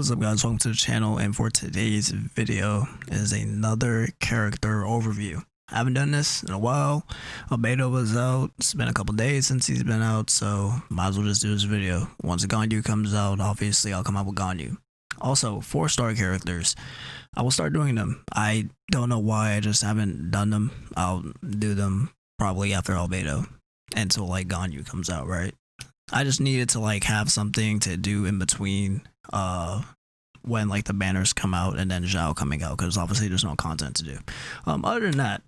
What's up guys, welcome to the channel, and for today's video is another character overview. I haven't done this in a while. Albedo was out. It's been a couple days since he's been out, so might as well just do this video. Once Ganyu comes out, obviously I'll come out with Ganyu. Also, 4-star characters, I will start doing them. I don't know why, I just haven't done them. I'll do them probably after Albedo until like Ganyu comes out, right? I just needed to like have something to do in between when like the banners come out and then Xiao coming out, because obviously there's no content to do. Other than that,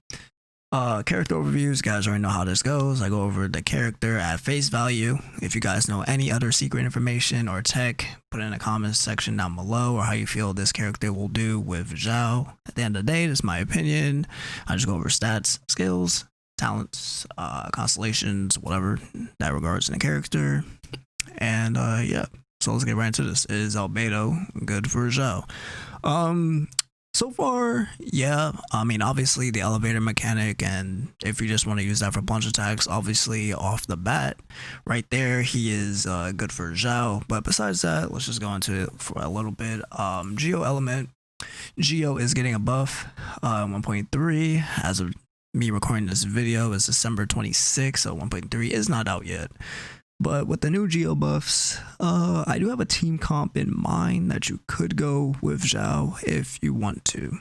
character overviews, guys already know how this goes. I go over the character at face value. If you guys know any other secret information or tech, put it in the comments section down below, or how you feel this character will do with Xiao. At the end of the day, this is my opinion. I just go over stats, skills, talents, constellations, whatever that regards in a character. And yeah, so let's get right into this. Is Albedo good for Xiao? So far, yeah. I mean, obviously the elevator mechanic, and if you just want to use that for plunge attacks, obviously off the bat right there he is good for Xiao. But besides that, let's just go into it for a little bit. Geo element, Geo is getting a buff, 1.3 as of me recording this video is December 26th, so 1.3 is not out yet. But with the new Geo buffs, I do have a team comp in mind that you could go with Xiao if you want to.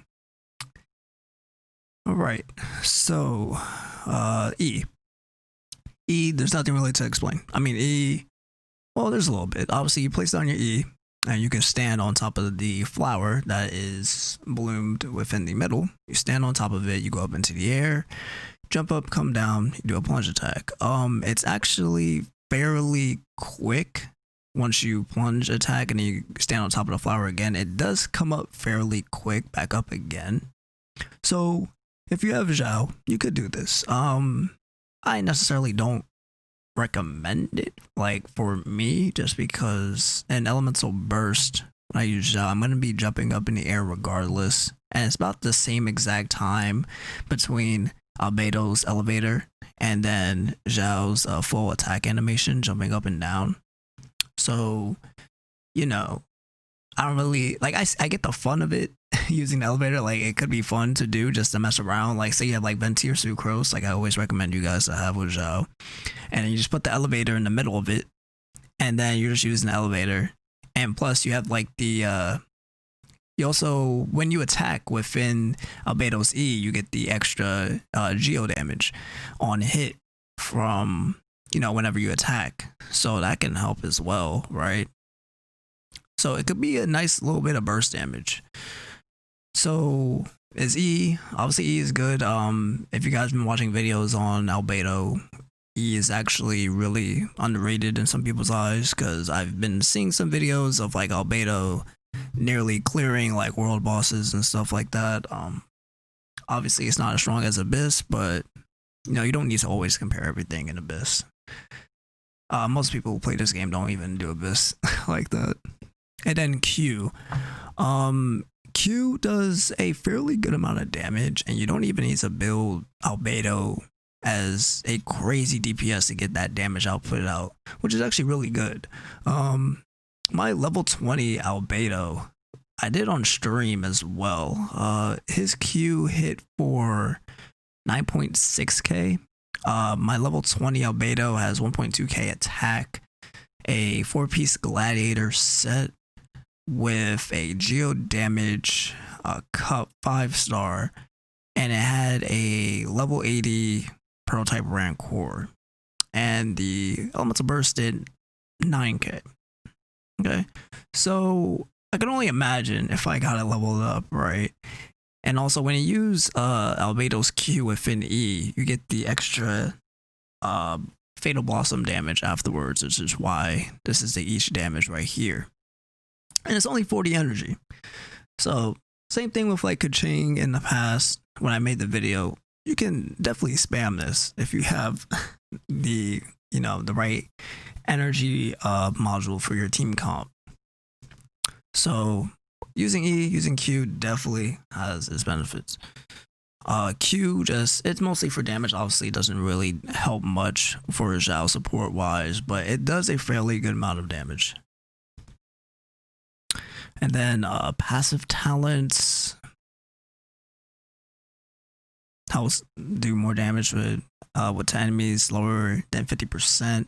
Alright, so E. E, there's nothing really to explain. I mean, E, well, there's a little bit. Obviously, you place down your E, and you can stand on top of the flower that is bloomed within the middle. You stand on top of it, you go up into the air, jump up, come down, you do a plunge attack. It's actually fairly quick once you plunge attack and you stand on top of the flower again. It does come up fairly quick, back up again. So if you have Xiao, you could do this. I necessarily don't recommend it, like for me, just because an elemental burst, when I use Xiao, I'm going to be jumping up in the air regardless, and it's about the same exact time between Albedo's elevator and then Xiao's full attack animation, jumping up and down. So, you know, I don't really like, I get the fun of it using the elevator. Like, it could be fun to do just to mess around. Like, say you have like Venti or Sucrose, like I always recommend you guys to have with Xiao, and then you just put the elevator in the middle of it, and then you're just using the elevator. And plus you have like the you also, when you attack within Albedo's E, you get the extra geo damage on hit from, you know, whenever you attack, so that can help as well, right? So it could be a nice little bit of burst damage. So is E, obviously E is good. If you guys been watching videos on Albedo, E is actually really underrated in some people's eyes, because I've been seeing some videos of like Albedo nearly clearing like world bosses and stuff like that. Obviously it's not as strong as Abyss, but you know, you don't need to always compare everything in Abyss. Most people who play this game don't even do Abyss like that. And then Q. Q does a fairly good amount of damage, and you don't even need to build Albedo as a crazy DPS to get that damage output out, which is actually really good. My level 20 Albedo, I did on stream as well. His Q hit for 9.6k. My level 20 Albedo has 1.2k attack, a 4-piece gladiator set with a geo damage, cup 5-star, and it had a level 80 pearl type rancor, and the elemental burst did 9k. Okay, so I can only imagine if I got it leveled up, right? And also when you use Albedo's Q within E, you get the extra Fatal Blossom damage afterwards, which is why this is the each damage right here. And it's only 40 energy. So same thing with like Kaching in the past when I made the video. You can definitely spam this if you have the, you know, the right energy module for your team comp. So using E, using Q definitely has its benefits. Q just, it's mostly for damage. Obviously it doesn't really help much for Xiao support wise, but it does a fairly good amount of damage. And then passive talents helps do more damage with enemies lower than 50%.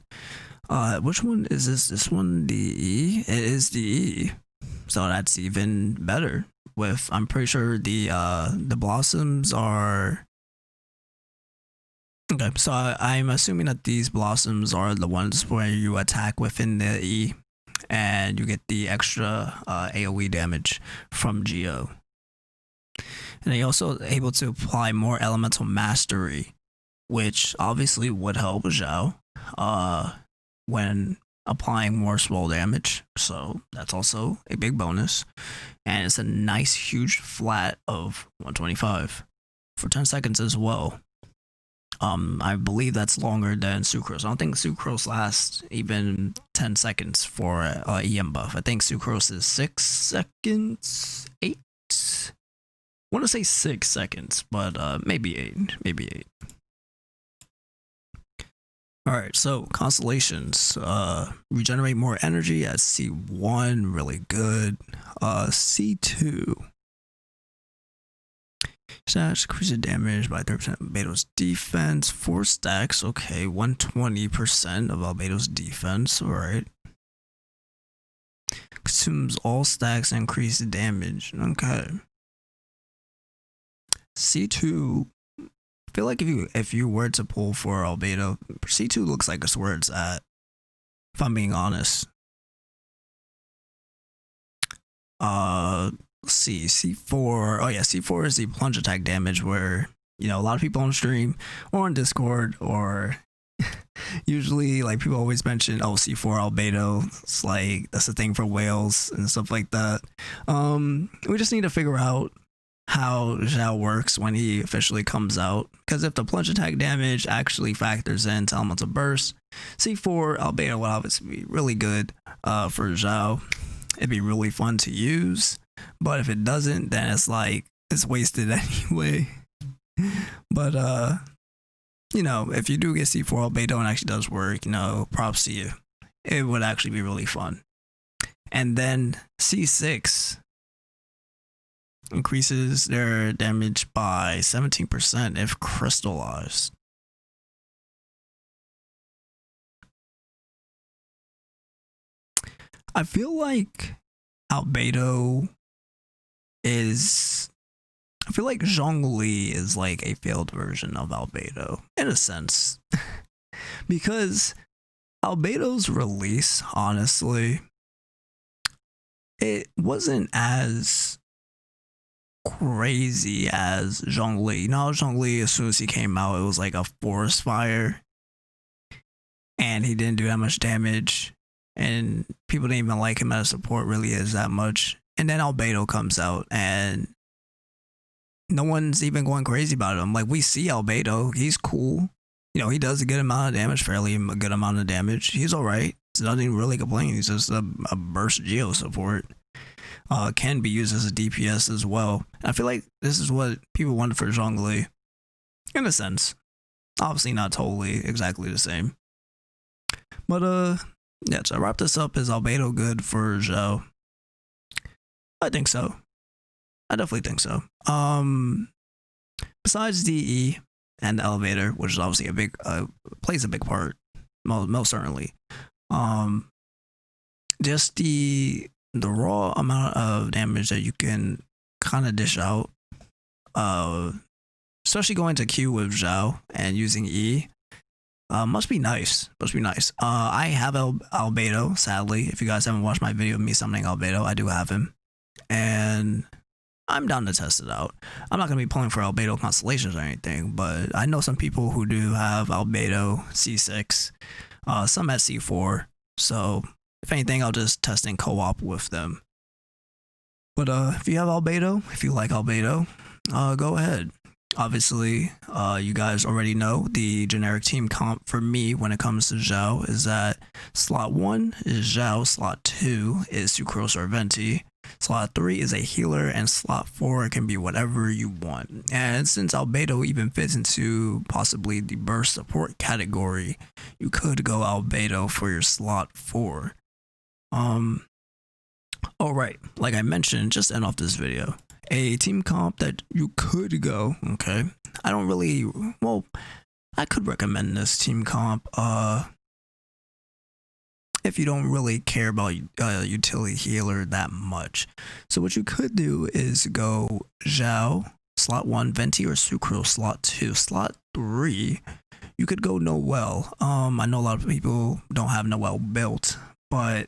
Which one is this? This one, the E? It is the E. So that's even better. With I'm pretty sure the blossoms are okay. So I'm assuming that these blossoms are the ones where you attack within the E, and you get the extra AOE damage from Geo. And they also able to apply more elemental mastery, which obviously would help Xiao when applying more swell damage. So that's also a big bonus. And it's a nice huge flat of 125 for 10 seconds as well. I believe that's longer than Sucrose. I don't think Sucrose lasts even 10 seconds for EM buff. I think Sucrose is 6 seconds, 8. I want to say 6 seconds, but maybe 8. Maybe 8. Alright, so constellations. Regenerate more energy at C1, really good. C2. Stats increases damage by 30% of Albedo's defense. 4 stacks, okay, 120% of Albedo's defense, alright. Consumes all stacks and increases damage, okay. C2, I feel like if you were to pull for Albedo, C2 looks like it's where it's at, if I'm being honest. Let's see, C4. Oh yeah, C4 is the plunge attack damage where, you know, a lot of people on stream or on Discord or usually like people always mention, oh, C4 Albedo. It's like that's the thing for whales and stuff like that. We just need to figure out how Xiao works when he officially comes out, because if the plunge attack damage actually factors into elemental burst, C4 Albedo would obviously be really good for Xiao. It'd be really fun to use, but if it doesn't, then it's like it's wasted anyway. But you know, if you do get C4 Albedo and actually does work, you know, props to you. It would actually be really fun. And then C6 increases their damage by 17% if crystallized. I feel like Albedo is... I feel like Zhongli is like a failed version of Albedo, in a sense. Because Albedo's release, honestly, it wasn't as crazy as Zhongli. You know, Zhongli, as soon as he came out, it was like a forest fire. And he didn't do that much damage. And people didn't even like him as a support really as that much. And then Albedo comes out and no one's even going crazy about him. Like, we see Albedo, he's cool. You know, he does a good amount of damage, fairly a good amount of damage. He's alright. There's nothing really complaining. He's just a burst geo support. Can be used as a DPS as well. And I feel like this is what people wanted for Zhongli. In a sense. Obviously not totally exactly the same. But yeah, to wrap this up, is Albedo good for Xiao? I think so. I definitely think so. Besides DE and the elevator, which is obviously a big plays a big part, most certainly. Just the raw amount of damage that you can kind of dish out, especially going to Q with Xiao and using E, must be nice. Must be nice. I have Albedo, sadly. If you guys haven't watched my video of me summoning Albedo, I do have him, and I'm down to test it out. I'm not going to be pulling for Albedo constellations or anything, but I know some people who do have Albedo C6, some at C4, so if anything, I'll just test in co-op with them. But if you have Albedo, if you like Albedo, go ahead. Obviously, you guys already know the generic team comp for me when it comes to Xiao is that slot 1 is Xiao, slot 2 is Sucrose or Venti, slot 3 is a healer, and slot 4 can be whatever you want. And since Albedo even fits into possibly the burst support category, you could go Albedo for your slot 4. Alright, like I mentioned, just to end off this video, a team comp that you could go, okay? I don't really, well, I could recommend this team comp, if you don't really care about utility healer that much. So what you could do is go Xiao, slot 1, Venti or Sucro, slot 2, slot 3. You could go Noel. I know a lot of people don't have Noel built, but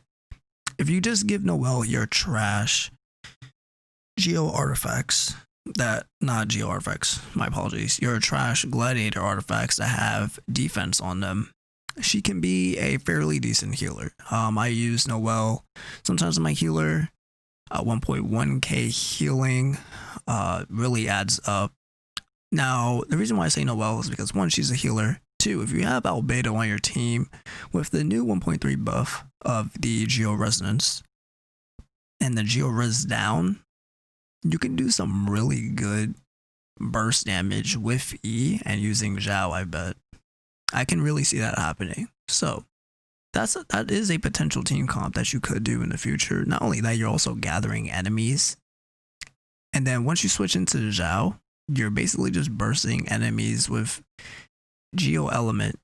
if you just give Noel your trash Geo artifacts, not Geo artifacts, my apologies, your trash gladiator artifacts that have defense on them, she can be a fairly decent healer. I use Noelle sometimes in my healer. 1.1k healing really adds up. Now, the reason why I say Noelle is because 1, she's a healer. 2, if you have Albedo on your team with the new 1.3 buff of the Geo Resonance and the Geo Res down, you can do some really good burst damage with E and using Xiao, I bet. I can really see that happening. So that is a potential team comp that you could do in the future. Not only that, you're also gathering enemies. And then once you switch into Xiao, you're basically just bursting enemies with Geo Element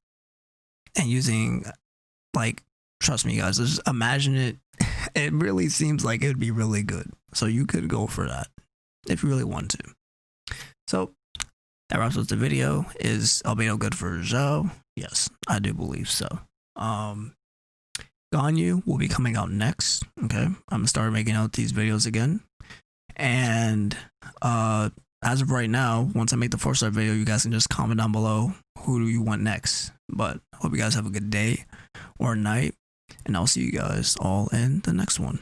and using, like, trust me guys, just imagine it. It really seems like it would be really good. So you could go for that if you really want to. So that wraps up the video. Is Albedo good for Xiao? Yes, I do believe so. Ganyu will be coming out next. Okay, I'm gonna start making out these videos again. And as of right now, once I make the 4-star video, you guys can just comment down below who do you want next. But hope you guys have a good day or night, and I'll see you guys all in the next one.